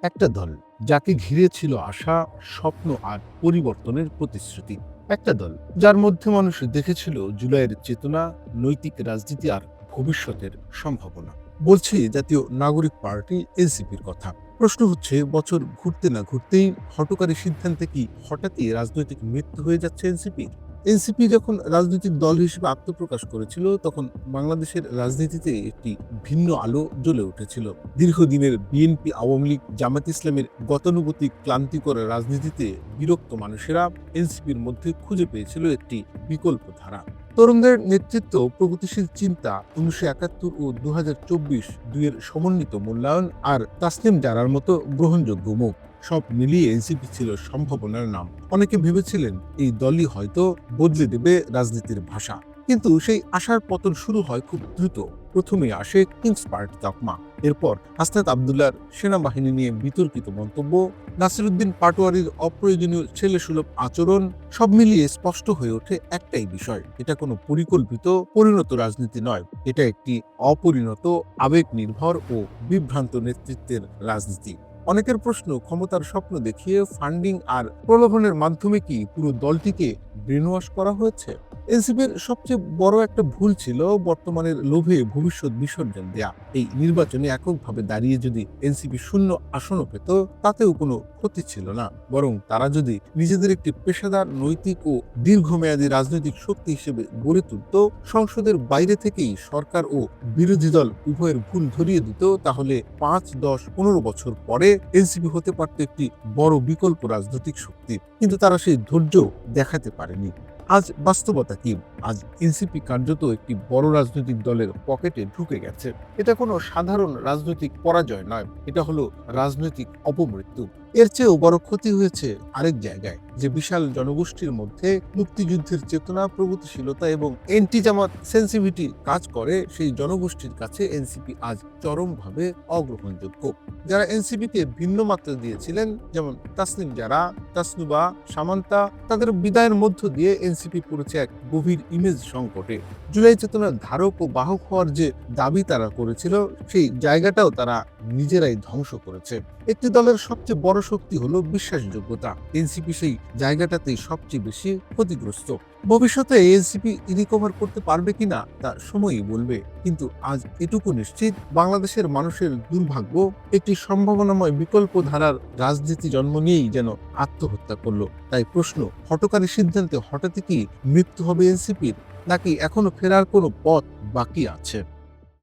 একটা দল যাকে ঘিরে ছিল আশা, স্বপ্ন আর পরিবর্তনের প্রতিশ্রুতি। একটা দল যার মধ্যে মানুষ দেখেছিল জুলাইয়ের চেতনা, নৈতিক রাজনীতি আর ভবিষ্যতের সম্ভাবনা। বলছি জাতীয় নাগরিক পার্টি এনসিপির কথা। প্রশ্ন হচ্ছে, বছর ঘুরতে না ঘুরতেই হঠকারী সিদ্ধান্তে কি হঠাৎই রাজনৈতিক মৃত্যু হয়ে যাচ্ছে এনসিপি? এনসিপি যখন রাজনৈতিক দল হিসেবে আত্মপ্রকাশ করেছিল, তখন বাংলাদেশের রাজনীতিতে একটি ভিন্ন আলো জ্বলে উঠেছিল। দীর্ঘদিনের বিএনপি, আওয়ামী লীগ, জামাত ইসলামের গতানুগতিক ক্লান্তিকর রাজনীতিতে বিরক্ত মানুষেরা এনসিপির মধ্যে খুঁজে পেয়েছিল একটি বিকল্প ধারা। তরুণদের নেতৃত্ব, প্রগতিশীল চিন্তা, 1971 ও 2024 দুইয়ের সমন্বিত মূল্যায়ন আর তাসনিম জারার মতো গ্রহণযোগ্য মুখ, সব মিলিয়ে এনসিপি ছিল সম্ভাবনার নাম। অনেকে ভেবেছিলেন এই দলই হয়তো বদলে দেবে রাজনীতির ভাষা। কিন্তু সেই আশার পতন শুরু হয় খুব দ্রুত। প্রথমে আসে কিংস পার্টি তকমা, এরপর হাসনাত আবদুল্লাহর সেনাবাহিনী নিয়ে বিতর্কিত মন্তব্য, নাসিরুদ্দিন পাটোয়ারির অপ্রয়োজনীয় ছেলেসুলভ আচরণ। সব মিলিয়ে স্পষ্ট হয়ে ওঠে একটাই বিষয়, এটা কোনো পরিকল্পিত পরিণত রাজনীতি নয়, এটা একটি অপরিণত, আবেগ নির্ভর ও বিভ্রান্ত নেতৃত্বের রাজনীতি। অনেকের প্রশ্ন, ক্ষমতার স্বপ্ন দেখিয়ে ফান্ডিং আর প্রলোভনের মাধ্যমে কি পুরো দলটিকে ব্রেনওয়াশ করা হয়েছে? এনসিপির সবচেয়ে বড় একটা ভুল ছিল বর্তমানের লোভে ভবিষ্যৎ বিসর্জন দেয়া। এই নির্বাচনে এককভাবে দাঁড়িয়ে যদি এনসিপি শূন্য আসনও পেত, তাতেও কোনো ক্ষতি ছিল না। বরং তারা যদি নিজেদের একটি পেশাদার, নৈতিক ও দীর্ঘমেয়াদী রাজনৈতিক শক্তি হিসেবে গড়ে তুলত, সংসদের বাইরে থেকেই সরকার ও বিরোধী দল উভয়ের ভুল ধরিয়ে দিত, তাহলে 5, 10, 15 বছর পরে এনসিপি হতে পারত একটি বড় বিকল্প রাজনৈতিক শক্তি। কিন্তু তারা সেই ধৈর্য দেখাতে পারেনি। আজ বাস্তবতা কি? আজ এনসিপি কার্যত একটি বড় রাজনৈতিক দলের পকেটে ঢুকে গেছে। এটা কোনো সাধারণ রাজনৈতিক পরাজয় নয়, এটা হলো রাজনৈতিক অপমৃত্যু। এর চেয়েও বড় ক্ষতি হয়েছে আরেক জায়গায়, যে বিশাল জনগোষ্ঠীর মধ্যে মুক্তিযুদ্ধের চেতনা, প্রগতিশীলতা এবং এন্টি জামাত সেন্সিভিটি কাজ করে, সেই জনগোষ্ঠীর কাছে এনসিপি আজ চরমভাবে অগ্রহণযোগ্য। যারা এনসিপিকে ভিন্ন মাত্রা দিয়েছিলেন, যেমন তাসনিম জারা, তাসনুবা, সামান্তা, তাদের বিদায়ের মধ্য দিয়ে এনসিপি পড়েছে এক গভীর ইমেজ সংকটে। জুলাই চেতনার ধারক ও বাহক হওয়ার যে দাবি তারা করেছিল, সেই জায়গাটাও তারা নিজেরাই ধ্বংস করেছে। একটি দলের সবচেয়ে বড় শক্তি হলো বিশ্বাসযোগ্যতা। এনসিপি সেই জায়গাটাতেই সবচেয়ে বেশি ক্ষতিগ্রস্ত। ভবিষ্যতে এনসিপি রিকভার করতে পারবে কিনা তা সময়ই বলবে। কিন্তু আজ এটুকু নিশ্চিত, বাংলাদেশের মানুষের দুর্ভাগ্য একটি সম্ভাবনাময় বিকল্প ধারার রাজনীতি জন্ম নিয়েই যেন আত্মহত্যা করলো। তাই প্রশ্ন, হঠকারী সিদ্ধান্তে হঠাৎই কি মৃত্যু হবে এনসিপির, নাকি এখনো ফেরার কোনো পথ বাকি আছে?